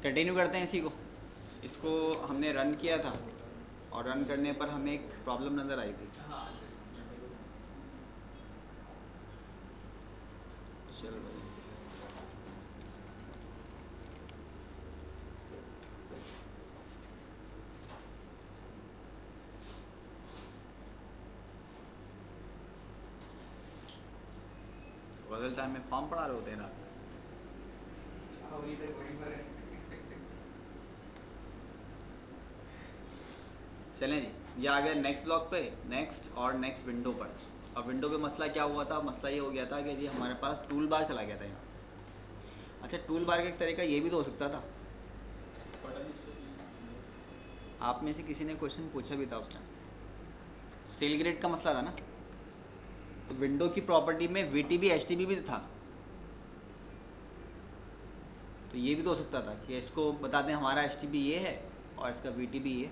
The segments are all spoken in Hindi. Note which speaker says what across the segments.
Speaker 1: कंटिन्यू करते हैं इसी को। इसको हमने रन किया था और रन करने पर हमें एक प्रॉब्लम नज़र आई थी। चलो भाई, गजल टाइम में फॉर्म पढ़ा रहे होते हैं रात में। चलें जी, ये आ गया नेक्स्ट ब्लॉक पे, नेक्स्ट और नेक्स्ट विंडो पर। अब विंडो पे मसला क्या हुआ था? मसला ये हो गया था कि जी हमारे पास टूल बार चला गया था यहाँ से। अच्छा, टूल बार का एक तरीका ये भी तो हो सकता था, आप में से किसी ने क्वेश्चन पूछा भी था उस टाइम, सेल ग्रेड का मसला था ना, तो विंडो की प्रॉपर्टी में VTB HTB भी तो था। तो ये भी तो हो सकता था कि इसको बता दें हमारा HTB ये है और इसका VTB ये।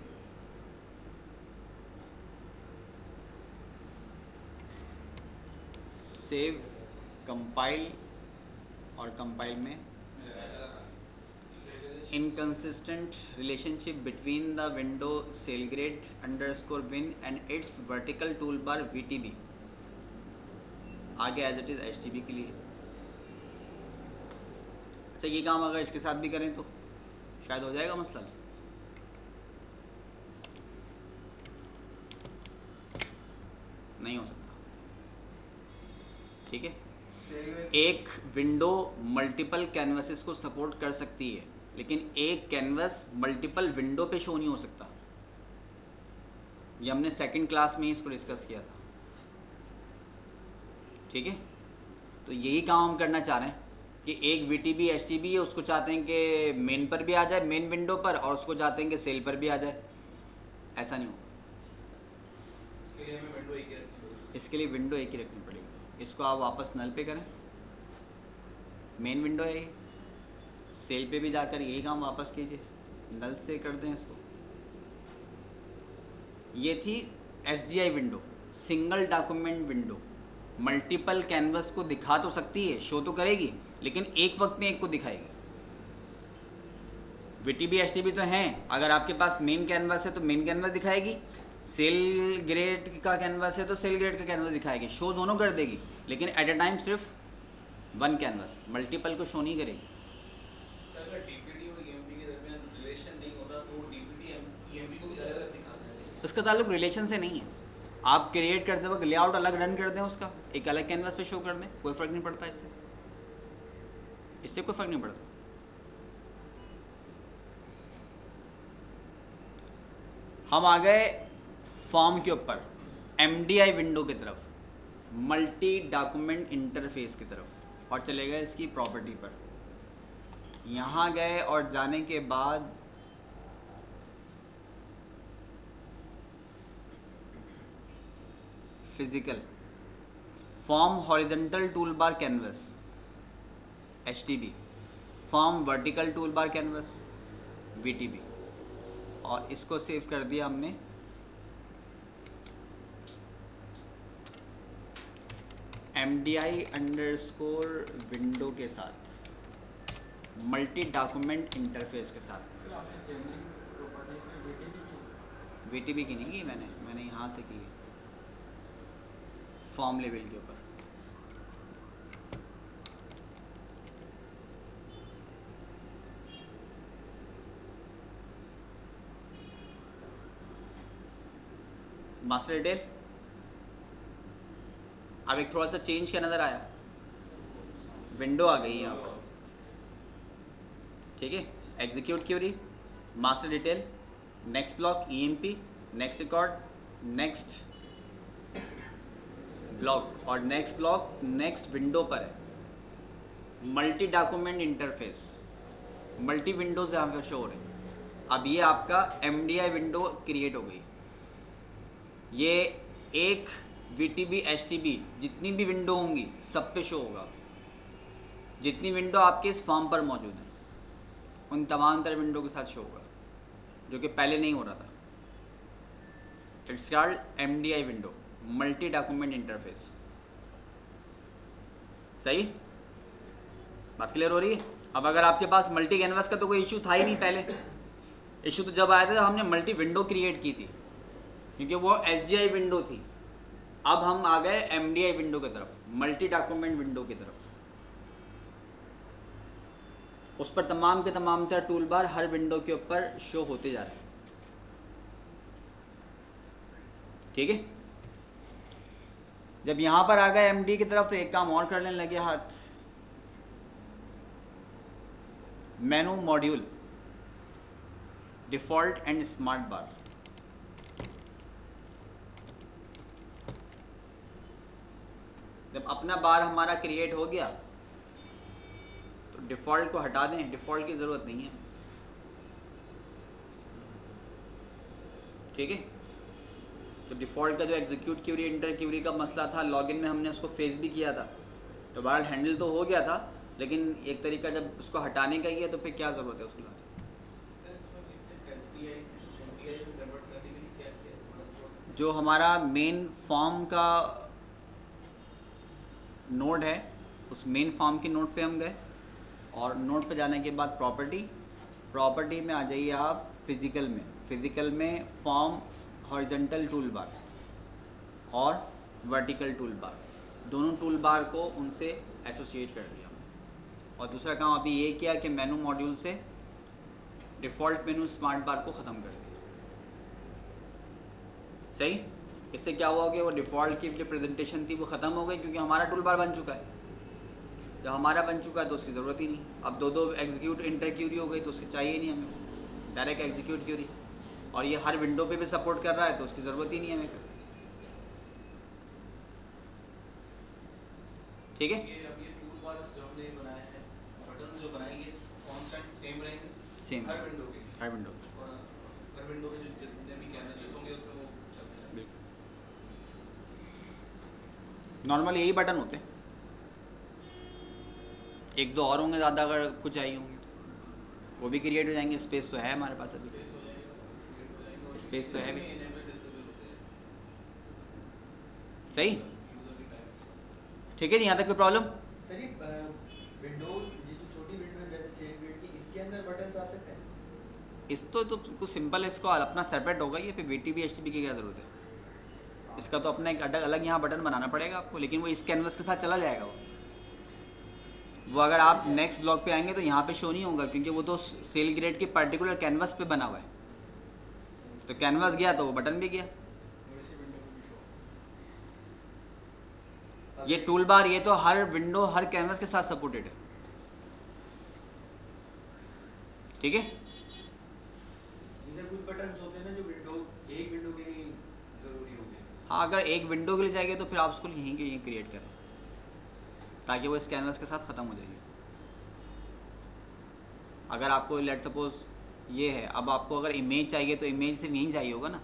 Speaker 1: सेव, कंपाइल, और कंपाइल में inconsistent relationship between the window sailgrade underscore win and its vertical toolbar VTB, आगे एज इट इज HTB के लिए। अच्छा, ये काम अगर इसके साथ भी करें तो शायद हो जाएगा मसला। नहीं हो सकता, ठीक है। एक विंडो मल्टीपल कैनवसेस को सपोर्ट कर सकती है, लेकिन एक कैनवस मल्टीपल विंडो पे शो नहीं हो सकता। ये हमने सेकंड क्लास में ही इसको डिस्कस किया था, ठीक है। तो यही काम हम करना चाह रहे हैं कि एक VTB HTB है, उसको चाहते हैं कि मेन पर भी आ जाए, मेन विंडो पर, और उसको चाहते हैं कि सेल पर भी आ जाए। ऐसा नहीं होगा, इसके लिए विंडो एक ही रखनी पड़ेगी। इसको आप वापस नल पे करें, मेन विंडो है ये, सेल पे भी जाकर यही काम वापस कीजिए, नल से कर दें इसको। ये थी SGI window, single document window. Multiple canvas को दिखा तो सकती है, शो तो करेगी, लेकिन एक वक्त में एक को दिखाएगी। VTB HTB तो हैं, अगर आपके पास मेन कैनवस है तो मेन कैनवस दिखाएगी, सेल ग्रेड का कैनवस है तो सेल ग्रेड का कैनवस दिखाएगी, शो दोनों कर देगी, लेकिन एट ए टाइम सिर्फ वन कैनवस, मल्टीपल को शो नहीं करेगी।
Speaker 2: सर, अगर DPD और EMP के दरमियान रिलेशन नहीं होता तो DPD EMP को भी अलग-अलग दिखाना चाहिए।
Speaker 1: उसका ताल्लुक रिलेशन से नहीं है। आप क्रिएट करते वक्त लेआउट अलग रन कर दें, उसका एक अलग कैनवस पे शो कर दें, कोई फ़र्क नहीं पड़ता इससे, इससे कोई फ़र्क नहीं पड़ता। हम आ गए फॉर्म के ऊपर, MDI विंडो की तरफ, मल्टी डॉक्यूमेंट इंटरफेस की तरफ, और चले गए इसकी प्रॉपर्टी पर। यहाँ गए और जाने के बाद physical form horizontal tool bar canvas HTB, form vertical tool bar canvas VTB, और इसको सेव कर दिया हमने MDI अंडरस्कोर विंडो के साथ, मल्टी डॉक्यूमेंट इंटरफेस के साथ। VTB की नहीं की मैंने यहाँ से की है, फॉर्म लेवल के ऊपर। मास्टर डिटेल अब एक थोड़ा सा चेंज क्या नज़र आया, विंडो आ गई यहाँ पर, ठीक है। Execute query, master detail, next block EMP, next record, next block, और नेक्स्ट ब्लॉक नेक्स्ट विंडो पर है। Multi document interface, multi windows यहाँ पर शो हो रहे हैं। अब ये आपका MDI विंडो क्रिएट हो गई। ये एक VTB HTB जितनी भी विंडो होंगी सब पे शो होगा। जितनी विंडो आपके इस फॉर्म पर मौजूद हैं उन तमाम तरह विंडो के साथ शो होगा, जो कि पहले नहीं हो रहा था। It's called MDI window, multi document interface. सही, बात क्लियर हो रही है? अब अगर आपके पास मल्टी कैनवस का तो कोई इशू था ही नहीं पहले, इशू तो जब आया था हमने मल्टी विंडो क्रिएट की थी, क्योंकि वो SGI विंडो थी। अब हम आ गए MDI विंडो की तरफ, मल्टी डॉक्यूमेंट विंडो की तरफ। उस पर तमाम के तमाम तरह टूल बार हर विंडो के ऊपर शो होते जा रहे हैं। ठीक है, जब यहाँ पर आ गए MD की तरफ तो एक काम और करने लगे हाथ, menu module default and smart bar. जब अपना बार हमारा क्रिएट हो गया तो डिफ़ॉल्ट को हटा दें, डिफ़ॉल्ट की ज़रूरत नहीं है। ठीक है, तो डिफ़ॉल्ट का जो एग्जीक्यूट क्यूरी इंटर क्यूरी का मसला था, लॉगिन में हमने उसको फेस भी किया था, तो बहरहाल हैंडल तो हो गया था, लेकिन एक तरीका जब उसको हटाने का ही है तो फिर क्या ज़रूरत है उसको। जो हमारा मेन फॉर्म का नोड है, उस मेन फॉर्म की नोड पे हम गए, और नोड पे जाने के बाद प्रॉपर्टी में आ जाइए आप फिज़िकल में फॉर्म हॉरिजॉन्टल टूल बार और वर्टिकल टूल बार, दोनों टूल बार को उनसे एसोसिएट कर लिया। और दूसरा काम अभी ये किया कि मेनू मॉड्यूल से डिफ़ॉल्ट मेनू स्मार्ट बार को ख़त्म कर दिया। सही, इससे क्या हुआ कि वो डिफ़ॉल्ट की जो प्रेजेंटेशन थी वो ख़त्म हो गई, क्योंकि हमारा टूल बार बन चुका है। जब हमारा बन चुका है तो उसकी ज़रूरत ही नहीं। अब दो एग्जीक्यूट इंटर क्यूरी हो गई तो उसकी चाहिए ही नहीं हमें, डायरेक्ट एग्जीक्यूट क्यूरी, और ये हर विंडो पे भी सपोर्ट कर रहा है तो उसकी ज़रूरत ही नहीं है हमें। ठीक है,
Speaker 2: ये अब ये टूल बार जो हमने बनाए हैं, बटन्स जो बनाए, ये कांस्टेंट सेम रहेंगे
Speaker 1: सेम
Speaker 2: हर विंडो के,
Speaker 1: हर विंडो
Speaker 2: और हर विंडो के जो जितने भी कैनवासेस होंगे उसमें वो चलते रहेंगे।
Speaker 1: नॉर्मल यही बटन होते हैं, एक दो और होंगे ज़्यादा, अगर कुछ चाहिए होंगे तो वो भी क्रिएट हो जाएंगे। स्पेस तो है हमारे पास, अभी
Speaker 2: स्पेस हो जाएगा, क्रिएट हो जाएगा, और
Speaker 1: स्पेस तो है भी।
Speaker 2: इनेबल डिसेबल होते हैं।
Speaker 1: सही,
Speaker 2: यूजर भी टाइप
Speaker 1: ठीक है जी, यहाँ तक कोई प्रॉब्लम?
Speaker 3: सर ये विंडो, ये जो छोटी विंडो है जैसे सेव विंडो की, इसके अंदर बटन्स आ सकते हैं?
Speaker 1: इस तो कुछ सिंपल है, इसको अपना सेपरेट होगा ये, फिर VTB HTB की क्या ज़रूरत है? इसका तो अपना एक अलग यहाँ बटन बनाना पड़ेगा आपको, लेकिन वो इस कैनवस के साथ चला जाएगा। वो अगर आप नेक्स्ट ब्लॉक पे आएंगे तो यहाँ पे शो नहीं होगा, क्योंकि वो तो सेल ग्रेड के पर्टिकुलर कैनवस पे बना हुआ है। तो कैनवस गया तो वो बटन भी गया।
Speaker 3: वैसे विंडो में भी शो।
Speaker 1: ये टूल बार, ये तो हर विंडो हर कैनवस के साथ सपोर्टेड है। ठीक है,
Speaker 3: इधर कुछ बटन्स होते हैं ना जो एक विंडो के लिए जरूरी होते हैं।
Speaker 1: हाँ, अगर एक विंडो के लिए चाहिए तो फिर आप उसको यहीं के यहीं क्रिएट करें, ताकि वो इस कैनवस के साथ ख़त्म हो जाएगी। अगर आपको लेट सपोज ये है, अब आपको अगर इमेज चाहिए तो इमेज सिर्फ यहीं चाहिए होगा ना।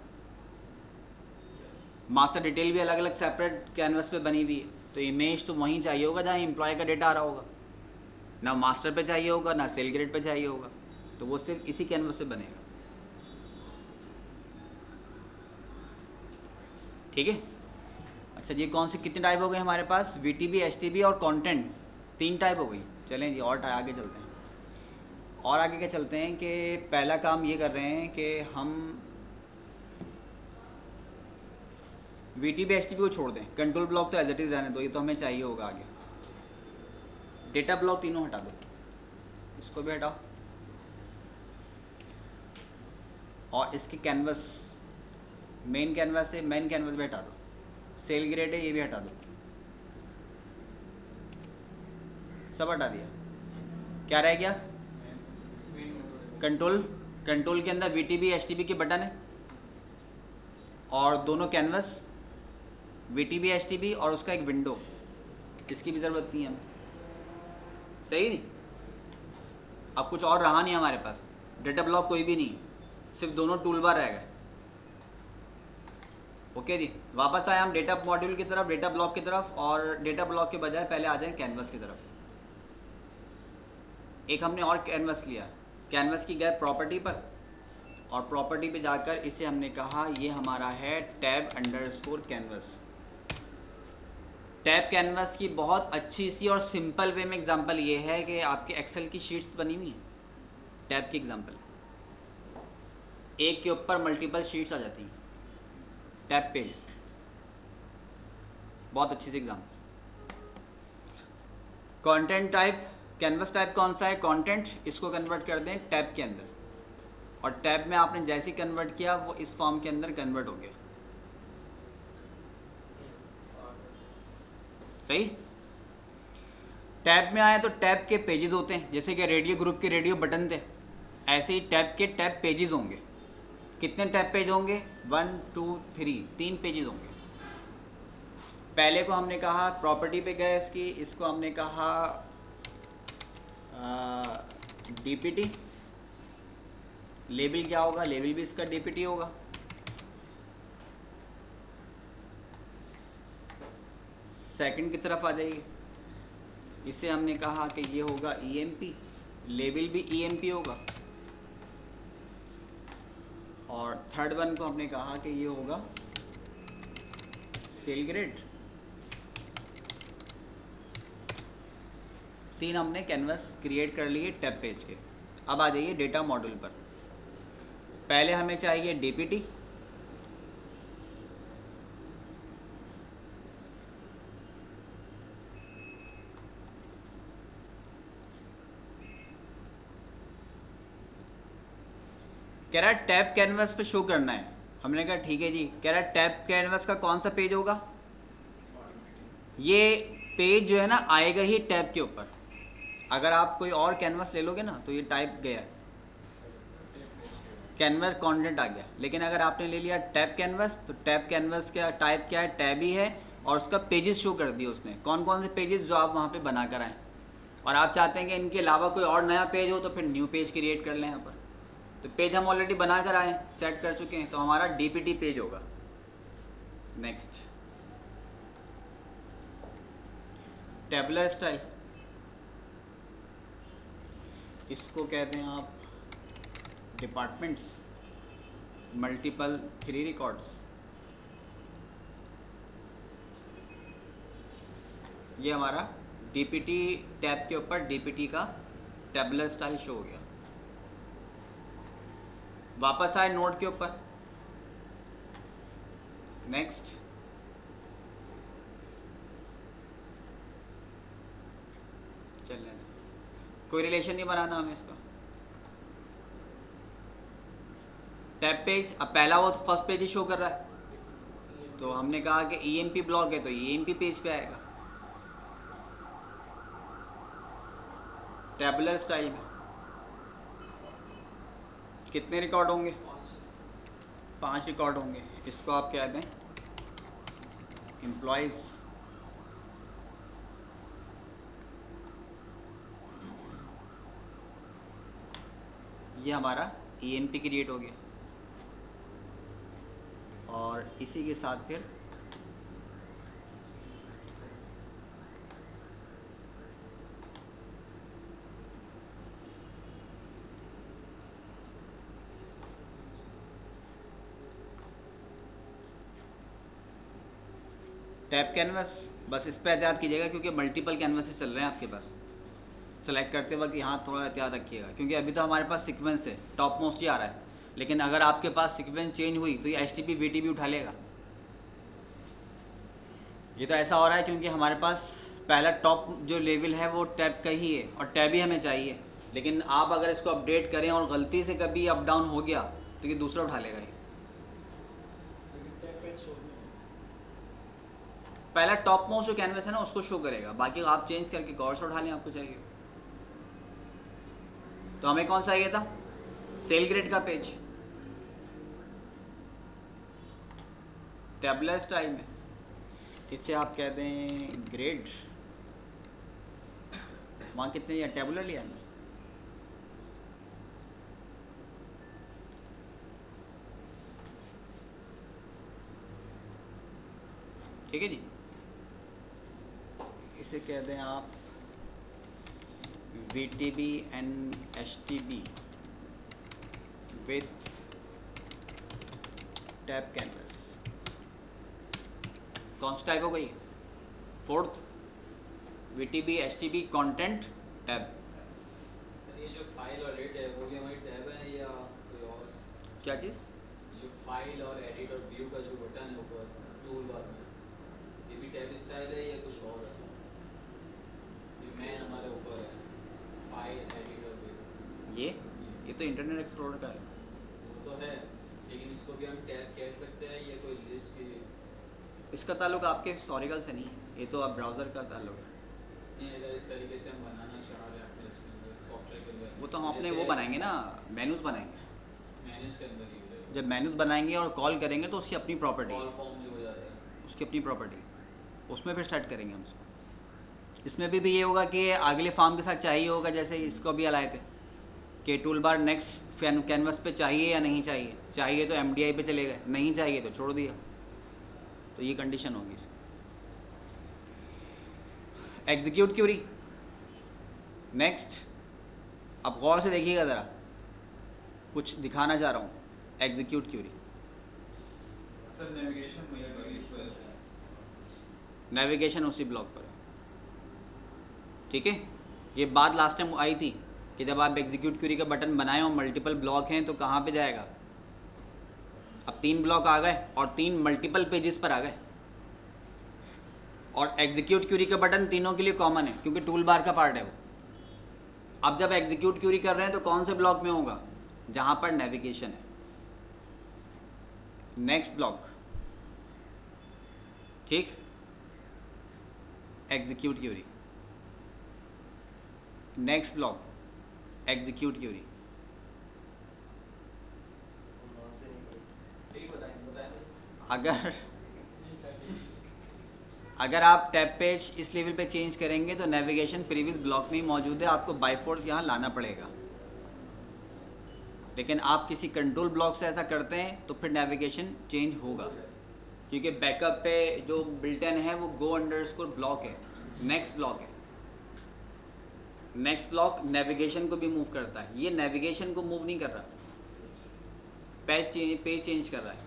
Speaker 1: मास्टर डिटेल भी अलग अलग सेपरेट कैनवस पे बनी हुई है, तो इमेज तो वहीं चाहिए होगा जहाँ एम्प्लॉय का डेटा आ रहा होगा, ना मास्टर पे चाहिए होगा ना सेल ग्रेड पे चाहिए होगा, तो वो सिर्फ इसी कैनवस पे बनेगा। ठीक है, अच्छा ये कौन से कितने टाइप हो गए हमारे पास? VTB HTB और कंटेंट, 3 टाइप हो गई। चलें जी और आगे चलते हैं, और आगे क्या चलते हैं कि पहला काम ये कर रहे हैं कि हम VTB HTB को छोड़ दें, कंट्रोल ब्लॉक तो एज इट इज़ रहने दो, ये तो हमें चाहिए होगा आगे। डेटा ब्लॉक तीनों हटा दो, इसको भी हटाओ, और इसके कैनवस, मेन कैनवस से मेन कैनवस भी हटा दो, सेल ग्रेड है ये भी हटा दो, सब हटा दिया। क्या रह गया? कंट्रोल के अंदर VTB HTB के बटन है, और दोनों कैनवस VTB HTB और उसका एक विंडो, इसकी भी ज़रूरत नहीं है हमें। सही नहीं, अब कुछ और रहा नहीं हमारे पास, डेटा ब्लॉक कोई भी नहीं, सिर्फ दोनों टूल बार रह गए। ओके जी, वापस आए हम डेटा मॉड्यूल की तरफ, डेटा ब्लॉक की तरफ, और डेटा ब्लॉक के बजाय पहले आ जाए कैनवस की तरफ। एक हमने और कैनवस लिया, कैनवस की गए प्रॉपर्टी पर, और प्रॉपर्टी पे जाकर इसे हमने कहा ये हमारा है tab underscore canvas. Tab canvas की बहुत अच्छी सी और सिंपल वे में एग्जांपल ये है कि आपके एक्सेल की शीट्स बनी हुई हैं, टैब की एग्जांपल, एक के ऊपर मल्टीपल शीट्स आ जाती हैं, टैब पेज, बहुत अच्छी सी example. Content type, canvas type कौन सा है, कंटेंट, इसको कन्वर्ट कर दें टैब के अंदर, और टैब में आपने जैसे कन्वर्ट किया वो इस फॉर्म के अंदर कन्वर्ट हो गया। सही। टैब में आए तो टैब के पेजेस होते हैं, जैसे कि रेडियो ग्रुप के रेडियो बटन थे, ऐसे ही टैब के टैब पेजेस होंगे। कितने टैब पेज होंगे, 1 2 3, 3 पेजेस होंगे। पहले को हमने कहा प्रॉपर्टी पे गए इसको हमने कहा डीपीटी। लेबल क्या होगा, लेबल भी इसका डीपीटी होगा। सेकंड की तरफ आ जाइए, इसे हमने कहा कि ये होगा ईएमपी, लेबल भी ईएमपी होगा। और थर्ड वन को हमने कहा कि ये होगा सेल ग्रेड। 3 हमने कैनवस क्रिएट कर लिए टैब पेज के। अब आ जाइए डेटा मॉड्यूल पर। पहले हमें चाहिए डीपीटी, कह रहा है टैब कैनवस पे शो करना है। हमने कहा ठीक है जी। कह रहा है टैब कैनवस का कौन सा पेज होगा, ये पेज जो है ना आएगा ही टैब के ऊपर। अगर आप कोई और कैनवस ले लोगे ना तो ये टाइप गया, कैनवस कंटेंट आ गया। लेकिन अगर आपने ले लिया टैब कैनवस तो टैब कैनवस का टाइप क्या है, टैब ही है, और उसका पेजेस शो कर दिए उसने, कौन कौन से पेजेस जो आप वहाँ पे बना कर आए। और आप चाहते हैं कि इनके अलावा कोई और नया पेज हो तो फिर न्यू पेज क्रिएट कर लें यहाँ पर। तो पेज हम ऑलरेडी बना कर आए, सेट कर चुके हैं, तो हमारा डीपीटी पेज होगा। नेक्स्ट, टेबुलर स्टाइल, इसको कहते हैं आप डिपार्टमेंट्स, मल्टीपल 3 रिकॉर्ड्स। ये हमारा डीपीटी टैब के ऊपर डीपीटी का टेबुलर स्टाइल शो हो गया। वापस आए नोट के ऊपर। नेक्स्ट, चलने दें, कोई रिलेशन नहीं बनाना हमें इसका। टैब पेज, अब पहला वो फर्स्ट पेज ही शो कर रहा है, तो हमने कहा कि ईएमपी ब्लॉक है तो ईएमपी पेज पे आएगा। टेबुलर स्टाइल में कितने रिकॉर्ड होंगे, 5 रिकॉर्ड होंगे। इसको आप क्या दें, एम्प्लॉयज़। ये हमारा ईएमपी क्रिएट हो गया, और इसी के साथ फिर टैब कैनवस, बस इस पर एहतियात कीजिएगा क्योंकि मल्टीपल कैनवसेस चल रहे हैं आपके पास। सेलेक्ट करते वक्त यहाँ थोड़ा एहतियात रखिएगा, क्योंकि अभी तो हमारे पास सीक्वेंस है, टॉप मोस्ट ही आ रहा है। लेकिन अगर आपके पास सीक्वेंस चेंज हुई तो ये HTTP VTP उठा लेगा। ये तो ऐसा हो रहा है क्योंकि हमारे पास पहला टॉप जो लेवल है वो टैब का ही है, और टैब ही हमें चाहिए। लेकिन आप अगर इसको अपडेट करें और गलती से कभी अप डाउन हो गया तो ये दूसरा उठा लेगा। ये पहला टॉप मोस्ट जो कैनवस है ना उसको शो करेगा, बाकी आप चेंज करके गौर से उठा लें आपको चाहिए। तो हमें कौन सा चाहिए था, सेल ग्रेड का पेज, टेबुलर स्टाइल में। इसे आप कहते हैं ग्रेड। वहाँ कितने लिया, टेबुलर लिया है, ठीक है जी। इसे कहते हैं आप VTB and HTB with tab canvas. कौन सा टाइप हो गई, fourth VTB HTB content tab.
Speaker 4: Sir ये जो फाइल और एडिट है वो भी हमारी टैब है या कोई और?
Speaker 1: क्या चीज़?
Speaker 4: जो फाइल और एडिट और व्यू का जो बटन है ऊपर टूल बार में, ये भी टैब स्टाइल है या कुछ और है? जो मेन हमारे ऊपर है फाइल एडिट और व्यू,
Speaker 1: ये तो इंटरनेट एक्सप्लोरर का है।
Speaker 4: वो तो है, लेकिन इसको भी हम टैब कह सकते हैं या कोई लिस्ट की?
Speaker 1: इसका ताल्लुक आपके हिस्टोरिकल से नहीं है, ये तो आप ब्राउज़र का ताल्लुक है।
Speaker 4: नहीं, अगर इस तरीके से हम बनाना चाह रहे हैं अपने इसके अंदर सॉफ्टवेयर के अंदर,
Speaker 1: वो तो हम अपने वो बनाएंगे ना, मेनूज बनाएंगे।
Speaker 4: मैनेज के अंदर ही हो
Speaker 1: जब मेनूज बनाएंगे और कॉल करेंगे तो उसकी अपनी प्रॉपर्टी,
Speaker 4: कॉल फॉर्म जो हो जाता है
Speaker 1: उसकी अपनी प्रॉपर्टी, उसमें फिर सेट करेंगे हम उसको। इसमें भी ये होगा कि अगले फॉर्म के साथ चाहिए होगा, जैसे इसको भी लाए थे कि टूल बार नेक्स्ट कैनवस पे चाहिए या नहीं चाहिए, चाहिए तो MDI पे चले गए, नहीं चाहिए तो छोड़ दिया। तो ये कंडीशन होगी इसकी। एग्जीक्यूट क्यूरी नेक्स्ट, अब गौर से देखिएगा ज़रा, कुछ दिखाना चाह रहा हूँ। एग्जीक्यूट क्यूरी,
Speaker 2: सर नेविगेशन वही है इस वजह से।
Speaker 1: नेविगेशन उसी ब्लॉक पर है, ठीक है। ये बात लास्ट टाइम आई थी कि जब आप एग्जीक्यूट क्यूरी का बटन बनाए और मल्टीपल ब्लॉक हैं तो कहाँ पे जाएगा। अब 3 ब्लॉक आ गए और 3 मल्टीपल पेजेस पर आ गए, और एग्जीक्यूट क्यूरी का बटन तीनों के लिए कॉमन है क्योंकि टूल बार का पार्ट है वो। अब जब एग्जीक्यूट क्यूरी कर रहे हैं तो कौन से ब्लॉक में होगा? जहाँ पर नेविगेशन है। नेक्स्ट ब्लॉक, ठीक, execute query. Next block, execute query. अगर आप टैब पेज इस लेवल पे चेंज करेंगे तो नेविगेशन प्रीवियस ब्लॉक में ही मौजूद है, आपको बाय फोर्स यहाँ लाना पड़ेगा। लेकिन आप किसी कंट्रोल ब्लॉक से ऐसा करते हैं तो फिर नेविगेशन चेंज होगा, क्योंकि बैकअप पे जो बिल्टन है वो गो अंडरस्कोर ब्लॉक है, नेक्स्ट ब्लॉक है। नेक्स्ट ब्लॉक नेविगेशन को भी मूव करता है, ये नेविगेशन को मूव नहीं कर रहा, पेज चेंज कर रहा है।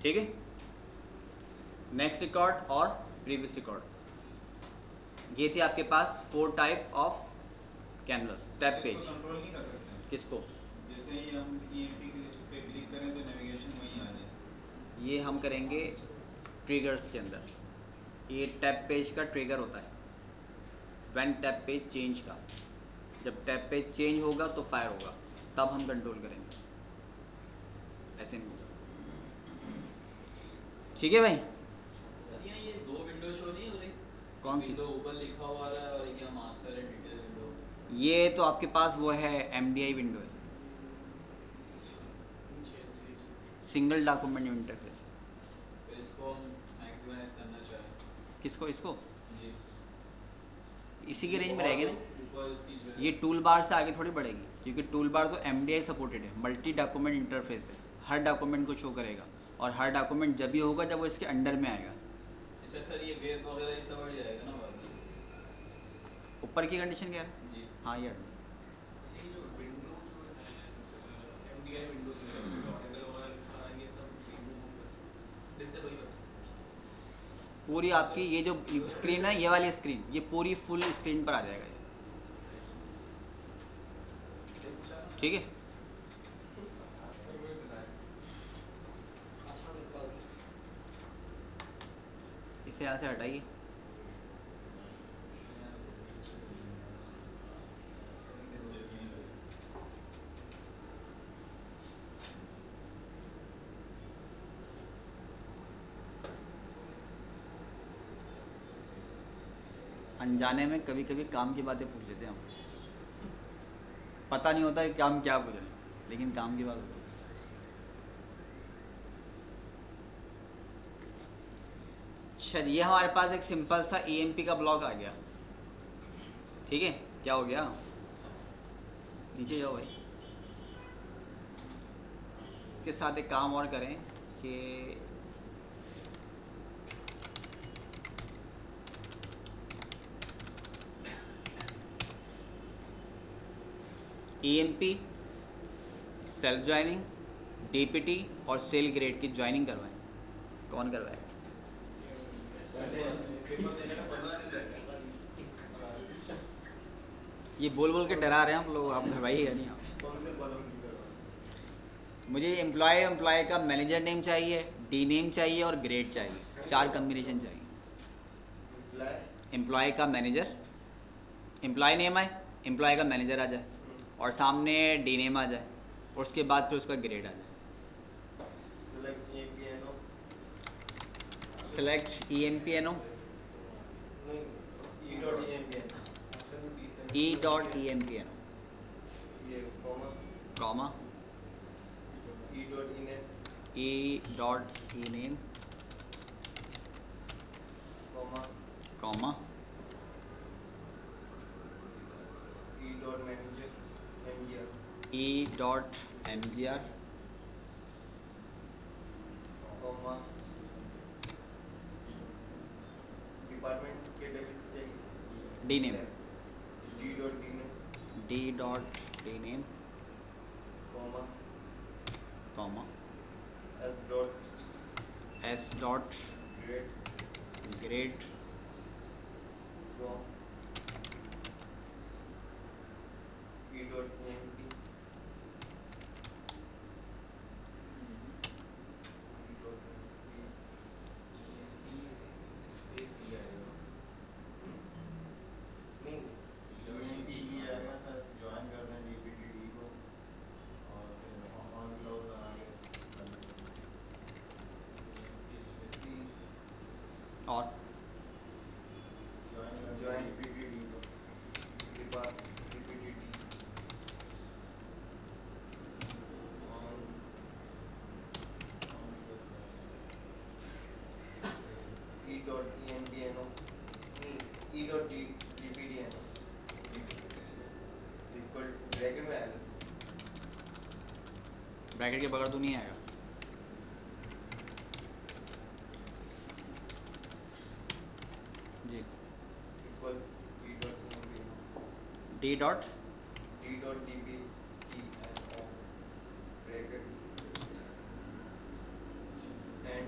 Speaker 1: ठीक है, नेक्स्ट रिकॉर्ड और प्रीवियस रिकॉर्ड। ये थी आपके पास 4 type of canvas tab page.
Speaker 2: Control नहीं कर सकते
Speaker 1: किसको?
Speaker 2: जैसे ही हम EMP पे क्लिक करें तो नेविगेशन वहीं आ जाए।
Speaker 1: ये हम करेंगे ट्रिगर्स के अंदर। ये टैब पेज का ट्रिगर होता है, व्हेन टैब पेज चेंज का। जब टैब पेज चेंज होगा तो फायर होगा, तब हम कंट्रोल करेंगे, ऐसे नहीं होगा। ठीक है भाई।
Speaker 4: सर यहाँ ये 2 विंडो शो नहीं हो रही?
Speaker 1: कौन सी?
Speaker 4: विंडो ऊपर लिखा हुआ आ रहा है और एक यहाँ मास्टर एंड डिटेल विंडो।
Speaker 1: ये तो आपके पास वो है MDI विंडो है, सिंगल डॉक्यूमेंट इंटरफेस।
Speaker 4: फिर इसको हम मैक्सिमाइज करना चाहें?
Speaker 1: किसको? इसको
Speaker 4: जी,
Speaker 1: इसी के रेंज में रहेगी ना।
Speaker 4: ऊपर इसकी जो है
Speaker 1: ये टूल बार से आगे थोड़ी बढ़ेगी, क्योंकि टूल बार तो MDI सपोर्टेड है, मल्टी डॉक्यूमेंट इंटरफेस है, हर डॉक्यूमेंट को शो करेगा, और हर डॉक्यूमेंट जब भी होगा जब वो इसके अंडर में आएगा।
Speaker 4: अच्छा सर, ये वेब वगैरह ये सब बढ़ जाएगा ना बाद में?
Speaker 1: ऊपर की कंडीशन क्या है?
Speaker 4: जी,
Speaker 1: हाँ यार,
Speaker 2: ये जो विंडो जो है MDI विंडो जो है उसका ऑर्डर और ये सब डिसेबल कर सकते
Speaker 1: पूरी आपकी ये जो स्क्रीन है, ये वाली स्क्रीन, ये पूरी फुल स्क्रीन पर आ जाएगा ये। ठीक है, इसे यहाँ से हटाइए। अनजाने में कभी कभी काम की बातें पूछ लेते हैं हम, पता नहीं होता कि काम क्या पूछ रहे हैं, लेकिन काम की बात होती है। चलिए, हमारे पास एक सिंपल सा EMP का ब्लॉक आ गया। ठीक है, क्या हो गया? नीचे जाओ भाई। के साथ एक काम और करें कि EMP सेल्फ ज्वाइनिंग डीपीटी और सेल ग्रेड की ज्वाइनिंग करवाएं। कौन करवाए?
Speaker 2: पेपर देने का 15 दिन रहता है।
Speaker 1: ये बोल बोल के डरा रहे हैं हम लोग, आप घरवाइएगा नहीं आप।
Speaker 2: कौन से कॉलम की करवा?
Speaker 1: मुझे एम्प्लॉय का मैनेजर नेम चाहिए, डी नेम चाहिए और ग्रेड चाहिए, 4 कम्बिनेशन चाहिए। एम्प्लॉय का मैनेजर, एम्प्लॉय नेम आए, एम्प्लॉय का मैनेजर आ जाए और सामने डी नेम आ जाए और उसके बाद फिर उसका ग्रेड आ जाए। Select EMPNO, E.EMPNO, comma, E.ENAME, comma, E.MGR,
Speaker 5: department के टेबल से चाहिए।
Speaker 1: D name, D.DNAME, comma, S.grade,
Speaker 4: space लिया है
Speaker 5: ज्वाइन कर दें DPTD को और फिर ऑन क्लाउड लगा के
Speaker 1: और
Speaker 5: ज्वाइन DPTD को DPTD E.EMPNO E.DPDNO equal bracket में आएगा।
Speaker 1: ब्रैकेट के बगैर तो नहीं आएगा। जी,
Speaker 5: equal E.EMPNO
Speaker 1: D.DPDNO
Speaker 5: bracket and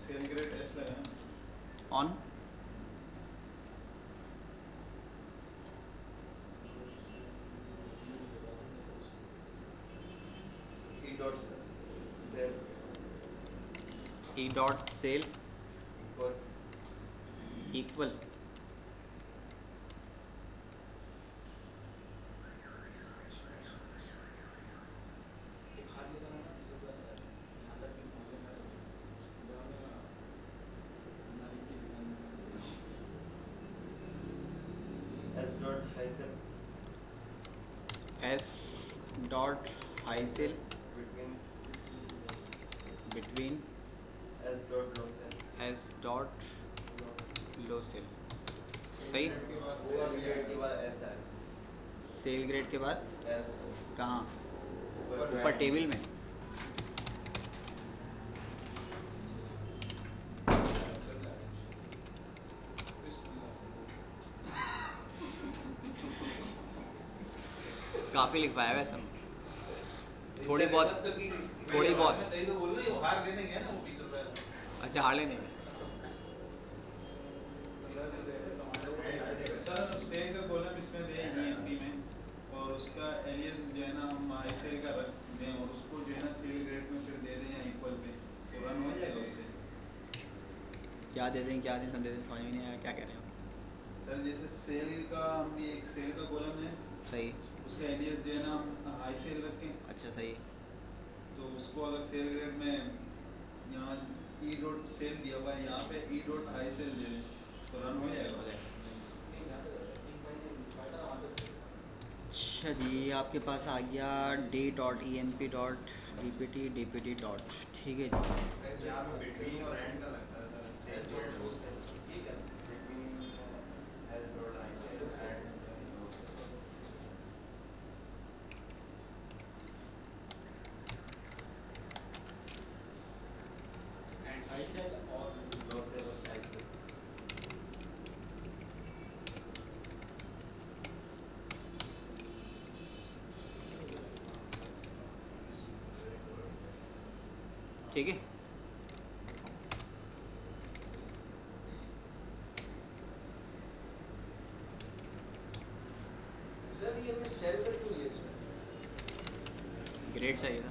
Speaker 2: sale grade S लगा है।
Speaker 1: On, E.Sale equal S.Highsell between S.Lowsell। सही। सेल ग्रेड के बाद कहाँ? ऊपर टेबल में। काफ़ी लिखवाया है वैसे, थोड़ी बहुत।
Speaker 4: तभी तो बोल रही हूँ, हार लेने गया ना वो 20 रुपए।
Speaker 1: अच्छा, हार लेने में।
Speaker 2: सर सेल का कॉलम इसमें दें EMP में और उसका एलियस जो है ना हम हाई सेल का रख दें और उसको जो है ना सेल ग्रेड में फिर दे दें या इक्वल पे, तो रन हो जाएगा उससे।
Speaker 1: क्या दे दें, क्या दे दें, समझ में नहीं आया क्या कह रहे हैं आप।
Speaker 2: सर जैसे सेल का हम भी एक सेल का कॉलम है,
Speaker 1: सही।
Speaker 2: उसका एलियस जो है ना हम हाई सेल रखें,
Speaker 1: अच्छा, सही।
Speaker 2: तो उसको अगर सेल ग्रेड में यहाँ E.Sale दिया हुआ है, यहाँ पे E.Highsell दे दें तो रन हो जाएगा।
Speaker 1: अच्छा जी, आपके पास आ गया D.EMP.DPT ठीक है जी।
Speaker 5: यहाँ पे बिटवीन और एंड का लगता है सर।
Speaker 4: ठीक है।
Speaker 5: बिटवीन S.I
Speaker 4: हाई सेल और
Speaker 5: लो सेल
Speaker 4: लो सेल
Speaker 1: ठीक है।
Speaker 3: सर ये मैं सेल कर क्यों लिया इसमें?
Speaker 1: ग्रेड चाहिए था।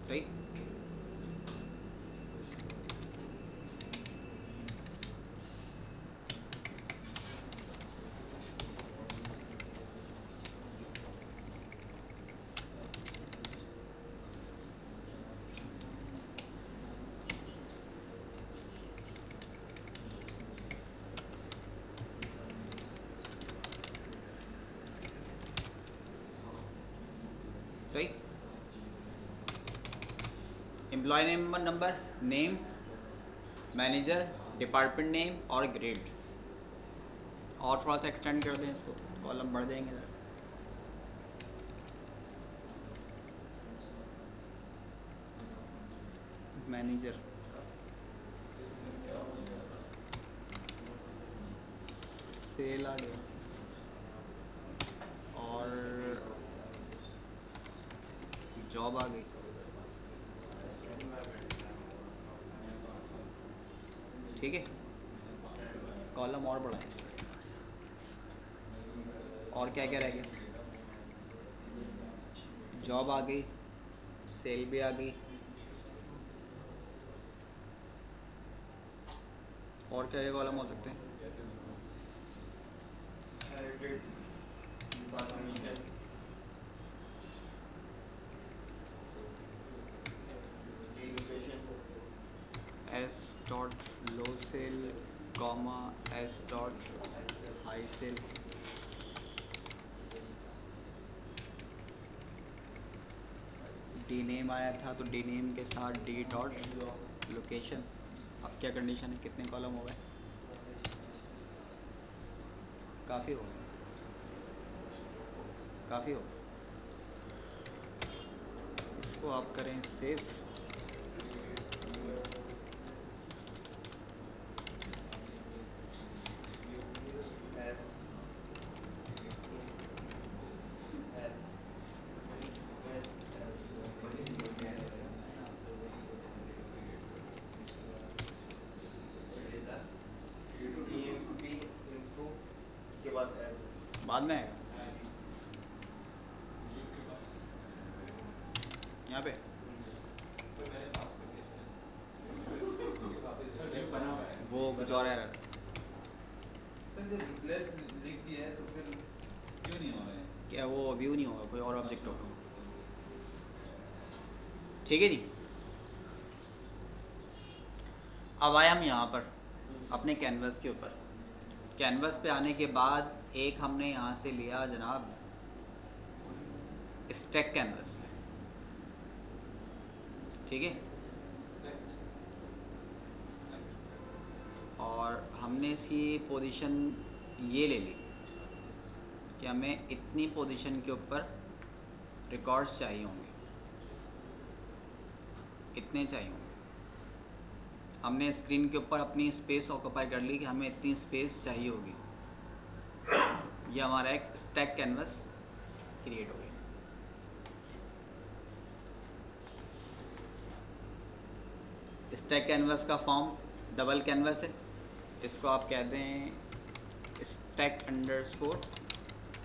Speaker 1: सही। सही। Employ name number, name, manager, department name और ग्रेड। और थोड़ा सा एक्सटेंड कर दें इसको, कॉलम बढ़ जाएंगे ज़रा। मैनेजर, सेल आ गया और जॉब आ गई। ठीक है, कॉलम और बढ़ाएं। और क्या क्या रह गया? जॉब आ गई, सेल भी आ गई, और क्या क्या कॉलम हो सकते हैं? S dot low sale comma S dot high sale. D name आया था तो डी नेम के साथ डी डॉट लोकेशन। अब क्या कंडीशन है, कितने कॉलम हो गए? काफ़ी हो गए, काफ़ी हो गए। इसको आप करें सेव। बाद में आएगा यहाँ पे। वो कुछ और एरर।
Speaker 2: सर जब रिप्लेस लिख दिया है तो फिर क्यों नहीं हो रहे हैं?
Speaker 1: क्या वो व्यू नहीं होगा, कोई और ऑब्जेक्ट होगा। ठीक है जी। अब आए हम यहाँ पर अपने कैनवस के ऊपर। कैनवस पे आने के बाद एक हमने यहाँ से लिया जनाब स्टैक कैनवस। ठीक है, और हमने इसकी पोजीशन ये ले ली कि हमें इतनी पोजीशन के ऊपर रिकॉर्ड्स चाहिए होंगे, इतने चाहिए होंगे। हमने स्क्रीन के ऊपर अपनी स्पेस ऑक्यूपाई कर ली कि हमें इतनी स्पेस चाहिए होगी। ये हमारा एक स्टैक कैनवस क्रिएट हो गया। स्टैक कैनवस का फॉर्म डबल कैनवस है, इसको आप कहते हैं स्टैक अंडरस्कोर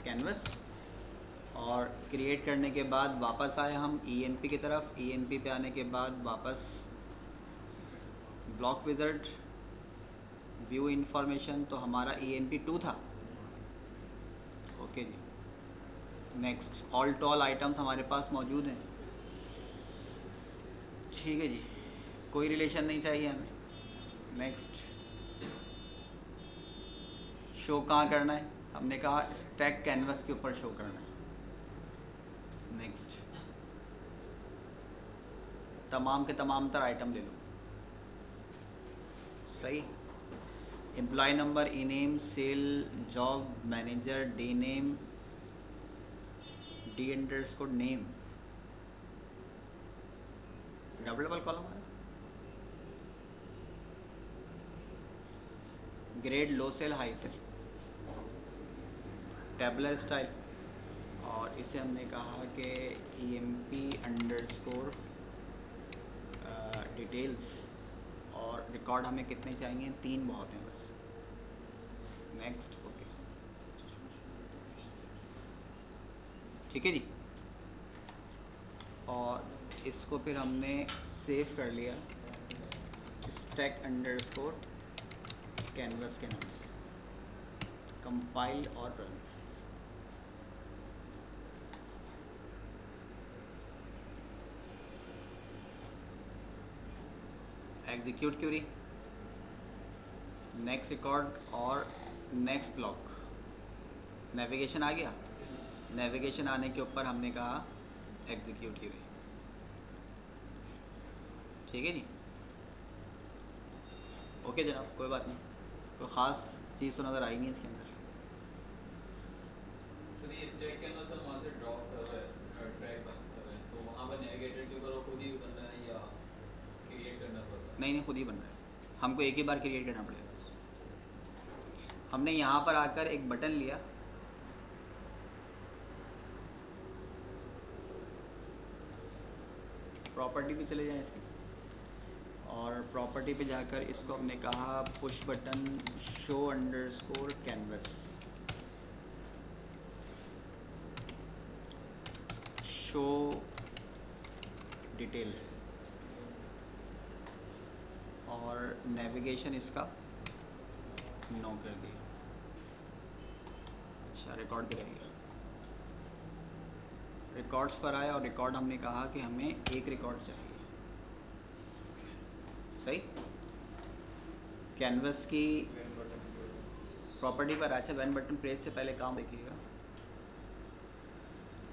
Speaker 1: कैनवस। और क्रिएट करने के बाद वापस आए हम EMP की तरफ। EMP पे आने के बाद वापस ब्लॉक विज़ार्ड, व्यू इंफॉर्मेशन, तो हमारा EMP2 था। ओके जी, next all to all items हमारे पास मौजूद हैं। ठीक है जी, कोई रिलेशन नहीं चाहिए हमें, नेक्स्ट, शो कहाँ करना है? हमने कहा स्टैक कैनवस के ऊपर शो करना है। नेक्स्ट, तमाम के तमाम तरह आइटम ले लो। सही, employee number, E name, sale, job, manager, D name, D underscore name, double double column है। Grade, low sale, high sale, tabular style, और इसे हमने कहा कि EMP अंडरस्कोर डिटेल्स, और रिकॉर्ड हमें कितने चाहिए? 3 बहुत हैं बस। नेक्स्ट, ओके, ठीक है जी। और इसको फिर हमने सेव कर लिया स्टैक अंडरस्कोर कैनवस के नाम से, कंपाइल और run. Execute query, next record और नेक्स्ट ब्लॉक। नेविगेशन आ गया। नेविगेशन आने के ऊपर हमने कहा एग्जीक्यूट क्यूरी, ठीक है जी। ओके जनाब, कोई बात नहीं, कोई ख़ास चीज़ तो नज़र आई नहीं इसके अंदर।
Speaker 4: सर ये स्टैक कैनवस हम वहाँ से ड्रॉप कर रहे हैं, ट्रैक कर रहे हैं, तो वहाँ पर नेविगेटर के ऊपर वो खुद ही बन रहा है या क्रिएट करना पड़ता है?
Speaker 1: नहीं, खुद ही बन रहा है, हमको एक ही बार क्रिएट करना पड़ेगा बस। हमने यहाँ पर आकर एक बटन लिया, प्रॉपर्टी पे चले जाएं इसकी, और प्रॉपर्टी पे जाकर इसको हमने कहा push button show underscore canvas, show detail, और नेविगेशन इसका नो कर दिया। अच्छा, रिकॉर्ड भी रहेगा, रिकॉर्ड्स पर आया और रिकॉर्ड हमने कहा कि हमें एक रिकॉर्ड चाहिए। सही, कैनवस की प्रॉपर्टी पर। अच्छा, व्हेन बटन प्रेस से पहले काम देखिएगा,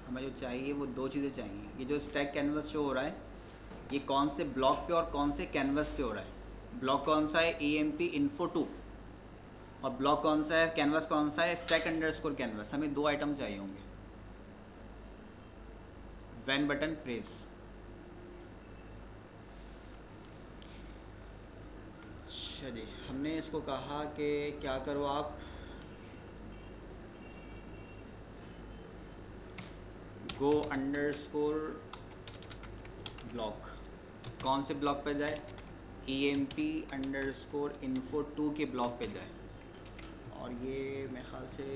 Speaker 1: हमें जो चाहिए वो 2 चीज़ें चाहिए। ये जो स्टैक कैनवस शो हो रहा है, ये कौन से ब्लॉक पे और कौन से कैनवस पे हो रहा है? ब्लॉक कौन सा है? EMP info 2, और ब्लॉक कौन सा है? कैनवस कौन सा है? Stack underscore canvas. हमें 2 आइटम चाहिए होंगे। व्हेन बटन प्रेस, चलिए हमने इसको कहा कि क्या करो आप, गो अंडरस्कोर ब्लॉक। कौन से ब्लॉक पे जाए? EMP अंडरस्कोर info 2 के ब्लॉक पे जाए, और ये मेरे ख्याल से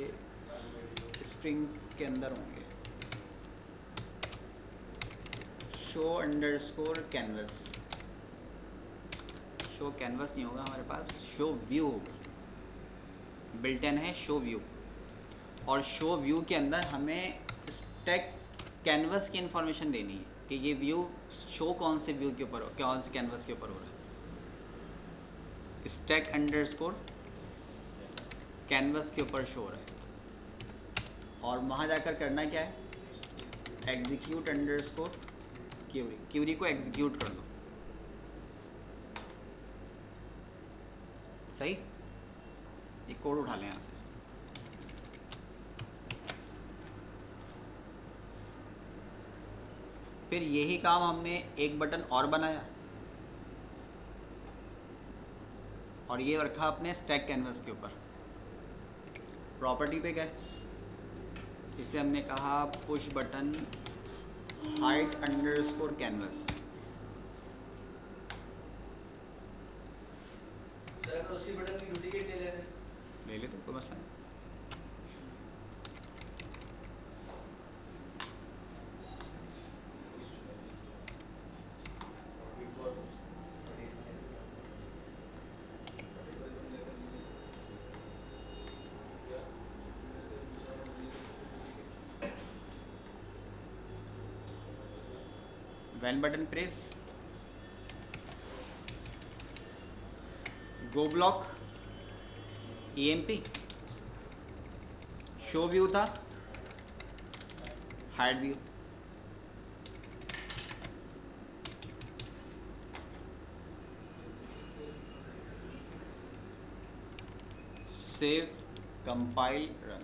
Speaker 1: स्ट्रिंग के अंदर होंगे। Show underscore canvas, show canvas नहीं होगा हमारे पास, शो व्यू होगा। बिल्ट इन है शो व्यू, और शो व्यू के अंदर हमें स्टैक कैनवस की इंफॉर्मेशन देनी है कि ये व्यू शो कौन से व्यू के ऊपर हो, कौन से कैनवस के ऊपर हो रहा है। स्टैक अंडरस्कोर कैनवस के ऊपर शो हो रहा है, और वहाँ जाकर करना क्या है? एग्जीक्यूट अंडरस्कोर क्यूरी, क्यूरी को एग्जीक्यूट कर दो। सही, ये कोड उठा लें यहाँ से। फिर यही काम हमने एक बटन और बनाया, और ये रखा अपने स्टैक कैनवस के ऊपर। प्रॉपर्टी पे गए, इसे हमने कहा push button height underscore canvas.
Speaker 3: Sir अगर उसी बटन की डुप्लीकेट ले लेते?
Speaker 1: ले ले तो कोई मसला नहीं। When button press, go block EMP, show view था, hide view. Save, compile, run.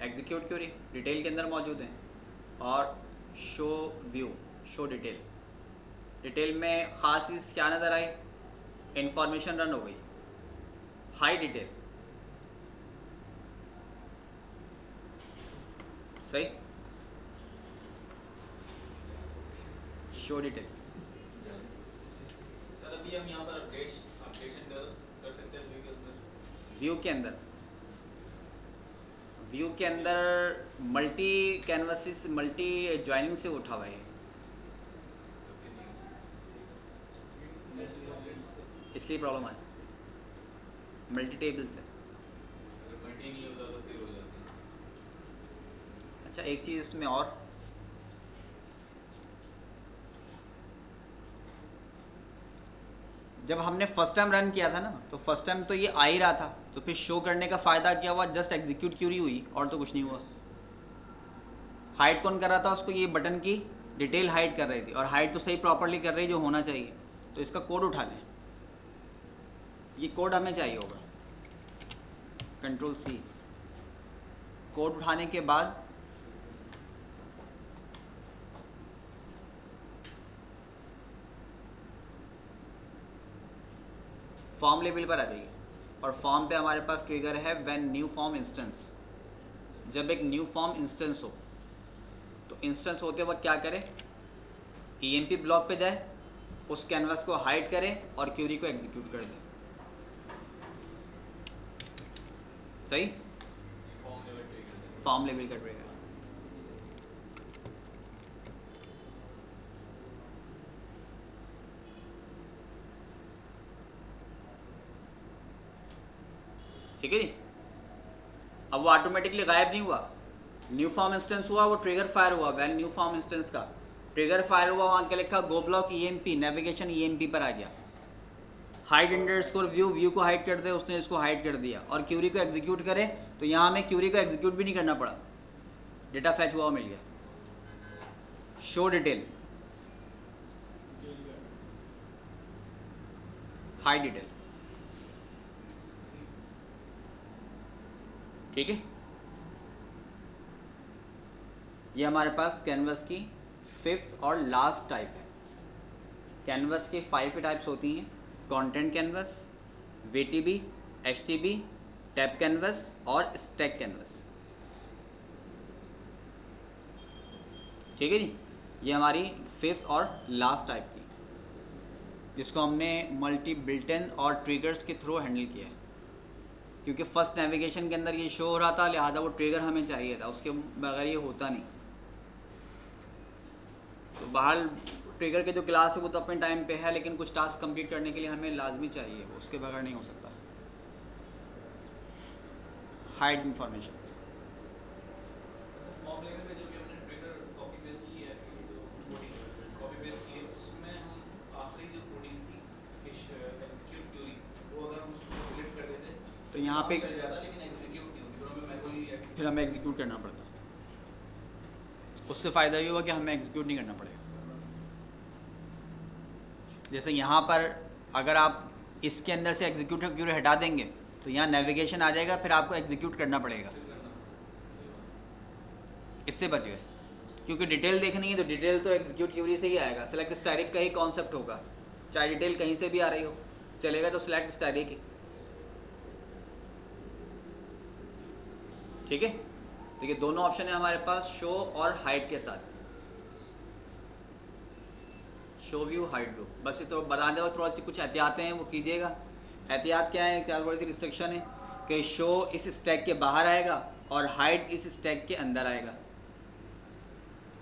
Speaker 1: Execute query detail के अंदर मौजूद है, और show view, show detail. Detail में ख़ास चीज़ क्या नज़र आई? इंफॉर्मेशन रन हो गई। हाई डिटेल, सही, शो डिटेल।
Speaker 4: सर अभी हम यहाँ पर अपडेशन कर सकते हैं व्यू के अंदर।
Speaker 1: व्यू के अंदर, व्यू के अंदर मल्टी कैनवासिस, मल्टी ज्वाइनिंग से उठा हुआ है, इसलिए प्रॉब्लम आ सकती है। मल्टी टेबल से,
Speaker 4: अगर मल्टी नहीं होता तो फिर हो जाता है।
Speaker 1: अच्छा एक चीज़ इसमें और, जब हमने फर्स्ट टाइम रन किया था ना, तो फर्स्ट टाइम तो ये आ ही रहा था, तो फिर शो करने का फ़ायदा क्या हुआ? जस्ट एग्जीक्यूट क्यूरी हुई और तो कुछ नहीं हुआ। हाइड कौन कर रहा था उसको? ये बटन की डिटेल हाइड कर रही थी, और हाइड तो सही प्रॉपरली कर रही जो होना चाहिए। तो इसका कोड उठा लें, ये कोड हमें चाहिए होगा, Ctrl+C। कोड उठाने के बाद फॉर्म लेवल पर आ जाइए, और फॉर्म पे हमारे पास ट्रिगर है व्हेन न्यू फॉर्म इंस्टेंस। जब एक न्यू फॉर्म इंस्टेंस हो, तो इंस्टेंस होते वक्त क्या करें? EMP ब्लॉक पे जाए, उस कैनवास को हाइड करें और क्यूरी को एग्जीक्यूट कर दें। सही,
Speaker 4: form level trigger.
Speaker 1: Form level का ट्रिगर। ठीक है जी। अब वो ऑटोमेटिकली गायब नहीं हुआ, न्यू फॉर्म इंस्टेंस हुआ, वो ट्रिगर फायर हुआ। वैन न्यू फॉर्म इंस्टेंस का ट्रिगर फायर हुआ, वहाँ के लिखा गो ब्लॉक EMP, नेविगेशन EMP पर आ गया। हाइड अंडरस्कोर व्यू, व्यू को हाइड कर दे, उसने इसको हाइड कर दिया, और क्यूरी को एग्जीक्यूट करे, तो यहाँ हमें क्यूरी को एग्जीक्यूट भी नहीं करना पड़ा, डेटा फैच हुआ मिल गया। शो डिटेल, हाइड डिटेल, ठीक है। ये हमारे पास कैनवस की 5th और लास्ट टाइप है। कैनवस के 5 टाइप्स होती हैं: content canvas, VTB, HTB, tab canvas और स्टैक कैनवस। ठीक है जी। ये हमारी 5th और लास्ट टाइप की, जिसको हमने मल्टी बिल्टन और ट्रिगर्स के थ्रू हैंडल किया है, क्योंकि फर्स्ट नेविगेशन के अंदर ये शो हो रहा था, लिहाजा वो ट्रिगर हमें चाहिए था, उसके बगैर ये होता नहीं। तो बहरहाल ट्रिगर के जो क्लास है वो तो अपने टाइम पे है, लेकिन कुछ टास्क कंप्लीट करने के लिए हमें लाजमी चाहिए, वो उसके बगैर नहीं हो सकता। हाइड इंफॉर्मेशन,
Speaker 2: फॉर्म लेवल पे जो भी हमने ट्रिगर कॉपी पेस्ट की है, जो कोडिंग कॉपी पेस्ट की है, उसमें हम आखिरी जो कोडिंग थी एग्जीक्यूट क्यूरी, वो अगर हम उसको डिलीट कर देते
Speaker 1: तो यहाँ पे
Speaker 2: चल जाता, लेकिन एग्जीक्यूट नहीं होती, फिर हमें मैनुअली
Speaker 1: फिर हमें एग्जीक्यूट करना पड़ता। उससे फ़ायदा ये हुआ कि हमें एग्जीक्यूट नहीं करना पड़ेगा। जैसे यहाँ पर अगर आप इसके अंदर से एग्जीक्यूट क्यूरी हटा देंगे, तो यहाँ नेविगेशन आ जाएगा, फिर आपको एग्जीक्यूट करना पड़ेगा। इससे बच गए, क्योंकि डिटेल देखनी है तो डिटेल तो एग्जीक्यूट क्यूरी से ही आएगा। सेलेक्ट स्टैटिक का ही कॉन्सेप्ट होगा, चाहे डिटेल कहीं से भी आ रही हो, चलेगा तो सिलेक्ट स्टैटिक ही। ठीक है। तो ये दोनों ऑप्शन है हमारे पास, शो और हाइड के साथ। शो व्यू, हाइड व्यू, बस ये तो बताने वक्त थोड़ा सी कुछ एहतियातें हैं वो कीजिएगा। एहतियात क्या है? क्या थोड़ी सी रिस्ट्रिक्शन है कि शो इस स्टैक के बाहर आएगा और हाइड इस स्टैक के अंदर आएगा।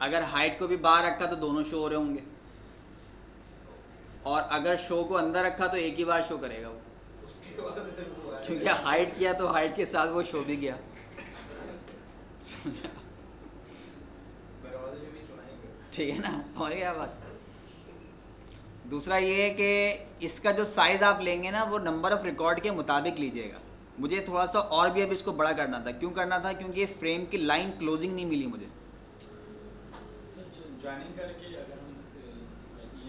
Speaker 1: अगर हाइड को भी बाहर रखा तो दोनों शो हो रहे होंगे, और अगर शो को अंदर रखा तो एक ही बार शो करेगा वो,
Speaker 2: उसके बाद वो आएगा।
Speaker 1: क्योंकि हाइड किया तो हाइड के साथ वो शो भी गया। ठीक है ना, समझ गया बात। दूसरा ये है कि इसका जो साइज़ आप लेंगे ना वो नंबर ऑफ़ रिकॉर्ड के मुताबिक लीजिएगा। मुझे थोड़ा सा और भी अब इसको बड़ा करना था। क्यों करना था? क्योंकि ये फ्रेम की लाइन क्लोजिंग नहीं मिली मुझे।
Speaker 6: सर जो ज्वाइनिंग करके अगर हम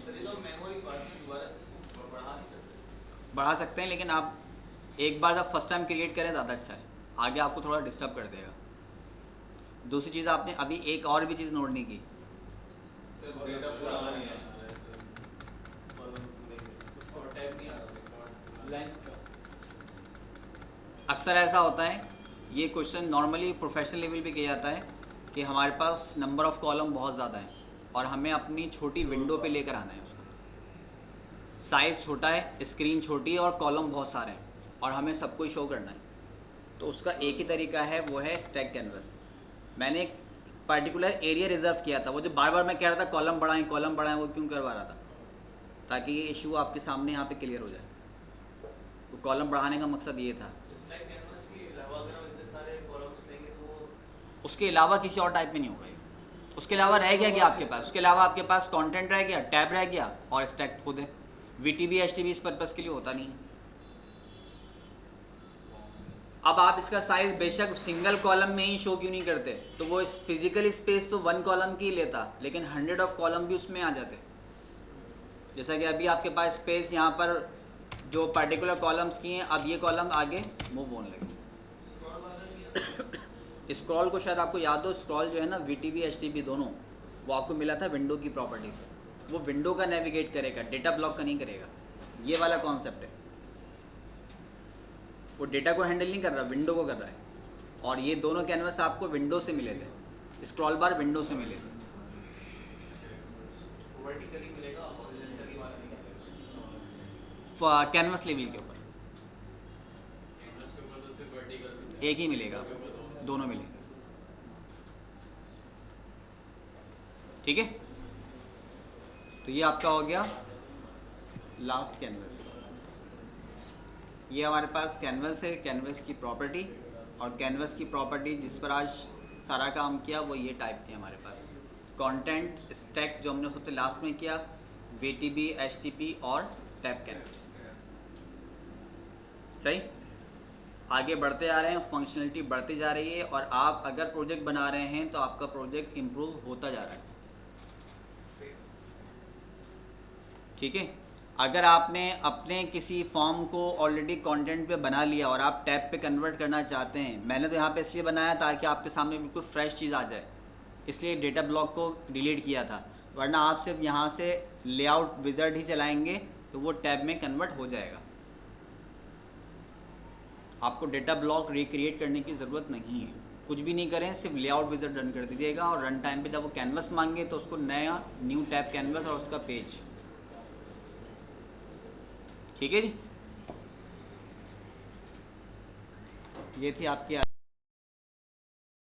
Speaker 5: सर ये तो मैनुअली बाद में दोबारा से इसको बढ़ा नहीं सकते।
Speaker 1: बढ़ा सकते हैं, लेकिन आप एक बार जब फर्स्ट टाइम क्रिएट करें ज़्यादा अच्छा है, आगे आपको थोड़ा डिस्टर्ब कर देगा। दूसरी चीज़ आपने अभी एक और भी चीज़ नोट नहीं की।
Speaker 5: सर डेटा पूरा आ नहीं है, कॉलम पूरे और टैब नहीं आ रहा
Speaker 6: लाइन का
Speaker 1: अक्सर ऐसा होता है, ये क्वेश्चन नॉर्मली प्रोफेशनल लेवल पे किया जाता है कि हमारे पास नंबर ऑफ़ कॉलम बहुत ज़्यादा है और हमें अपनी छोटी विंडो पे लेकर आना है उसको। साइज़ छोटा है, स्क्रीन छोटी है और कॉलम बहुत सारे हैं और हमें सब कुछ शो करना है। तो उसका एक ही तरीका है, वो है स्टैक कैनवस। मैंने एक पर्टिकुलर एरिया रिजर्व किया था। वो जो बार बार मैं कह रहा था कॉलम बढ़ाएं, वो क्यों करवा रहा था? ताकि ये इशू आपके सामने यहाँ पे क्लियर हो जाए। वो कॉलम बढ़ाने का मकसद ये था।
Speaker 5: स्टैक कैनवस के अलावा अगर हम इतने सारे कॉलम्स लेंगे तो
Speaker 1: उसके अलावा किसी और टाइप में नहीं होगा ये। उसके अलावा रह गया क्या आपके पास? उसके अलावा आपके पास कंटेंट रह गया, टैब रह गया और स्टैक खुद है। VTB HTB इस पर्पज़ के लिए होता नहीं है। अब आप इसका साइज बेशक सिंगल कॉलम में ही शो क्यों नहीं करते, तो वो इस फिजिकल स्पेस तो 1 कॉलम की ही लेता, लेकिन 100 ऑफ कॉलम भी उसमें आ जाते। जैसा कि अभी आपके पास स्पेस यहाँ पर जो पर्टिकुलर कॉलम्स की हैं, अब ये कॉलम आगे मूव होने लगे। स्क्रॉल को शायद आपको याद हो, स्क्रॉल जो है ना VTB HTB दोनों, वो आपको मिला था विंडो की प्रॉपर्टी से। वो विंडो का नेविगेट करेगा, डेटा ब्लॉक का नहीं करेगा। ये वाला कॉन्सेप्ट है। वो डेटा को हैंडल नहीं कर रहा, विंडो को कर रहा है। और ये दोनों कैनवस आपको विंडो से मिले थे, स्क्रॉल बार विंडो से मिले थे।
Speaker 5: वर्टिकली मिलेगा, हॉरिजॉन्टली वाला नहीं
Speaker 1: कैनवस लेवल के ऊपर
Speaker 4: कैनवस के ऊपर तो सिर्फ वर्टिकल
Speaker 1: एक ही मिलेगा, दोनों मिलेंगे। ठीक है, तो ये आपका हो गया लास्ट कैनवस। ये हमारे पास कैनवस है, कैनवस की प्रॉपर्टी। और कैनवस की प्रॉपर्टी जिस पर आज सारा काम किया वो ये टाइप थी हमारे पास। कंटेंट, स्टैक जो हमने सबसे लास्ट में किया, VTB HTB और टैब कैनवस। सही, आगे बढ़ते जा रहे हैं, फंक्शनलिटी बढ़ती जा रही है और आप अगर प्रोजेक्ट बना रहे हैं तो आपका प्रोजेक्ट इम्प्रूव होता जा रहा है। ठीक है, अगर आपने अपने किसी फॉर्म को ऑलरेडी कंटेंट पे बना लिया और आप टैब पे कन्वर्ट करना चाहते हैं, मैंने तो यहाँ पे इसलिए बनाया ताकि आपके सामने बिल्कुल फ्रेश चीज़ आ जाए, इसलिए डेटा ब्लॉक को डिलीट किया था। वरना आप सिर्फ यहाँ से लेआउट विज़ार्ड ही चलाएंगे तो वो टैब में कन्वर्ट हो जाएगा। आपको डेटा ब्लॉक रिक्रिएट करने की ज़रूरत नहीं है। कुछ भी नहीं करें, सिर्फ लेआउट विज़ार्ड रन कर दीजिएगा और रन टाइम पे जब वो कैनवस मांगे तो उसको नया न्यू टैब कैनवस और उसका पेज। ठीक है जी, ये थी आपकी